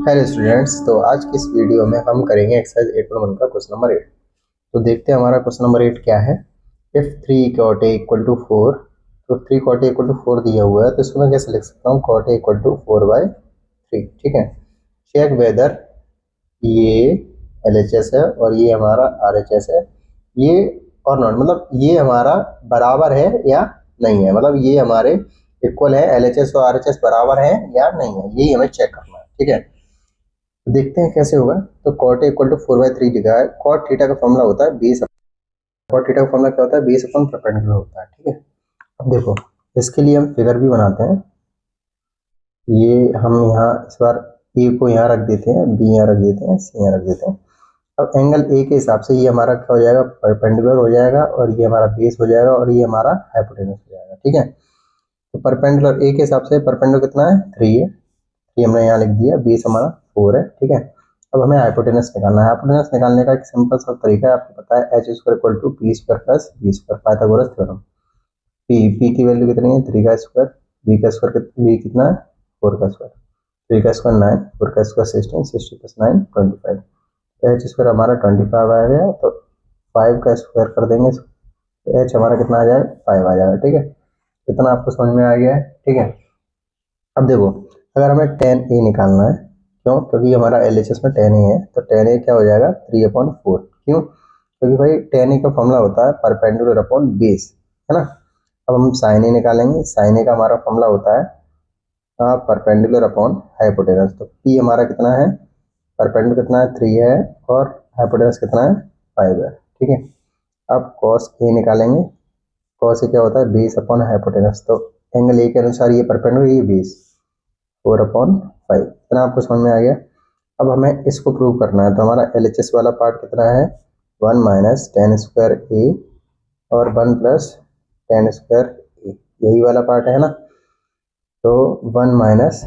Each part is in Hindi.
हेलो स्टूडेंट्स, तो आज की इस वीडियो में हम करेंगे एक्सरसाइज 8.1 का क्वेश्चन नंबर 8। तो देखते हैं हमारा क्वेश्चन नंबर 8 क्या है। If 3 cot a equal to 4, तो 3 cot a इक्वल टू 4 दिया हुआ है, तो इसको मैं कैसे लिख सकता हूँ, cot a इक्वल टू 4/3। ठीक है, चेक वेदर ये LHS है और ये हमारा RHS है, ये और नॉट मतलब ये हमारा बराबर है या नहीं है, मतलब ये हमारे इक्वल है, LHS और RHS बराबर है या नहीं है, यही हमें चेक करना है। ठीक है, तो देखते हैं कैसे होगा। तो cot a इक्वल टू 4/3 लिखा है। cot थीटा का फॉर्मूला होता है बेस, cot थीटा का फॉर्मूला क्या होता है, बेस अपॉन परपेंडिकुलर होता है। ठीक है, अब देखो इसके लिए हम फिगर भी बनाते हैं। ये हम यहाँ इस बार ए को यहाँ रख देते हैं, बी यहाँ रख देते हैं, सी यहाँ रख देते हैं। अब एंगल ए के हिसाब से ये हमारा क्या हो जाएगा, परपेंडिकुलर हो जाएगा, और ये हमारा बेस हो जाएगा, और ये हमारा हाइपोटेनस हो जाएगा। ठीक है, तो परपेंडिकुलर ए के हिसाब से परपेंडिकुलर कितना है, 3 है, ये हमने यहाँ लिख दिया, बेस हमारा 4 है। ठीक है, अब हमें हाइपोटेनस निकालना है। हाइपोटेनस निकालने का एक सिंपल सा तरीका है, आपको पता है, h square equal to P square plus B square, Pythagoras theorem. P की वैल्यू कितनी है, 3 का स्क्वायर, बी कितना है, 4 का स्क्वायर, 3 का स्क्वायर 9, 4 का स्क्वायर 16, 60 प्लस 9 25। तो h स्क्वायर हमारा 25 आ गया, तो 5 का स्क्वायर कर देंगे तो h हमारा कितना आ जाएगा, 5 आ जाएगा। ठीक है, इतना आपको समझ में आ गया है। ठीक है, अब देखो अगर हमें tan a निकालना है, क्यों, क्योंकि हमारा LHS में tan a है, तो tan a क्या हो जाएगा, 3/4। क्यों, क्योंकि भाई tan a का फॉर्मूला होता है परपेंडिकुलर अपॉन बेस, है ना। अब हम sin a निकालेंगे, sin a का हमारा फॉर्मूला होता है परपेंडिकुलर अपॉन हाइपोटेनस। तो p हमारा कितना है, परपेंडिकुलर कितना है, 3 है, और हाइपोटेनस कितना है, 5 है। ठीक है, अब cos a निकालेंगे, cos a क्या होता है, बेस अपॉन हाइपोटेनस। तो एंगल ए के अनुसार ये परपेंडिकुलर, ये बेस, 4/5। इतना आपको समझ में आ गया। अब हमें इसको प्रूव करना है, तो हमारा LHS वाला पार्ट कितना है, 1 माइनस टेन स्क्वायर ए और 1 प्लस टेन स्क्वायर ए, यही वाला पार्ट है ना। तो 1 माइनस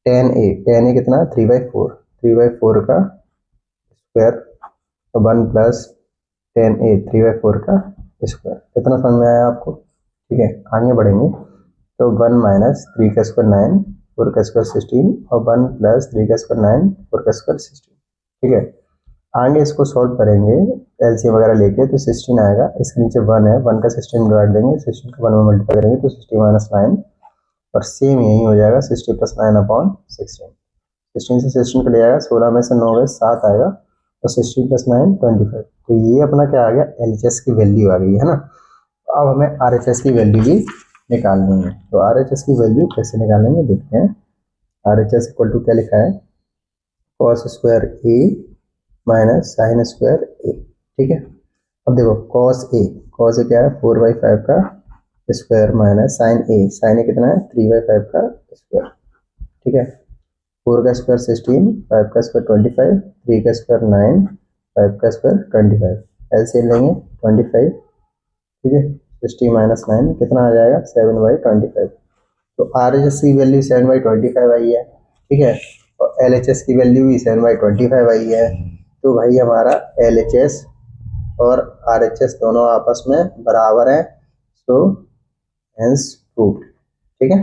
टेन ए कितना, 3/4, 3/4 का स्क्वायर, तो 1 प्लस टेन ए 3/4 का स्क्वायर। इतना समझ में आया आपको। ठीक है, आगे बढ़ेंगे। तो 1 माइनस 3 का स्क्वायर 9, 4 का स्क्वायर 16, और 1 प्लस 3 का स्क्वायर 9, 4 का स्क्वायर 16। ठीक है, आगे इसको सॉल्व करेंगे एलसीएम वगैरह लेके, तो 16 आएगा, इसके नीचे 1 है, 1 का 16 में डिवाइड देंगे, 16 का 1 में मल्टीप्लाई करेंगे, तो 60 माइनस 9, और सेम यही हो जाएगा 60 प्लस 9/16। 16 से 16 कट जाएगा, 16 में से 9 गए 7 आएगा, और 16 प्लस 9 25। तो ये अपना क्या आ गया, LHS की वैल्यू आ गई है ना। अब हमें RHS की वैल्यू भी निकालनी है। तो RHS की वैल्यू कैसे निकालेंगे, देखते हैं। RHS इक्वल टू क्या लिखा है, cos स्क्वायर ए माइनस साइन स्क्वायर ए। ठीक है, अब देखो cos a क्या है, 4/5 का स्क्वायर माइनस साइन ए कितना है, 3/5 का स्क्वायर। ठीक है, 4 का स्क्वायर 16, 5 का स्क्वायर 25, 3 का स्क्वायर 9, 5 का स्क्वायर 25। एलसीएम लेंगे 25। ठीक है, 60 माइनस 9 कितना आ जाएगा, 7/25। तो RHS की वैल्यू 7/25 आई है। ठीक है, और LHS की वैल्यू भी 7/25 आई है। तो भाई हमारा LHS और RHS दोनों आपस में बराबर है, सो हेंस प्रूव्ड। ठीक है।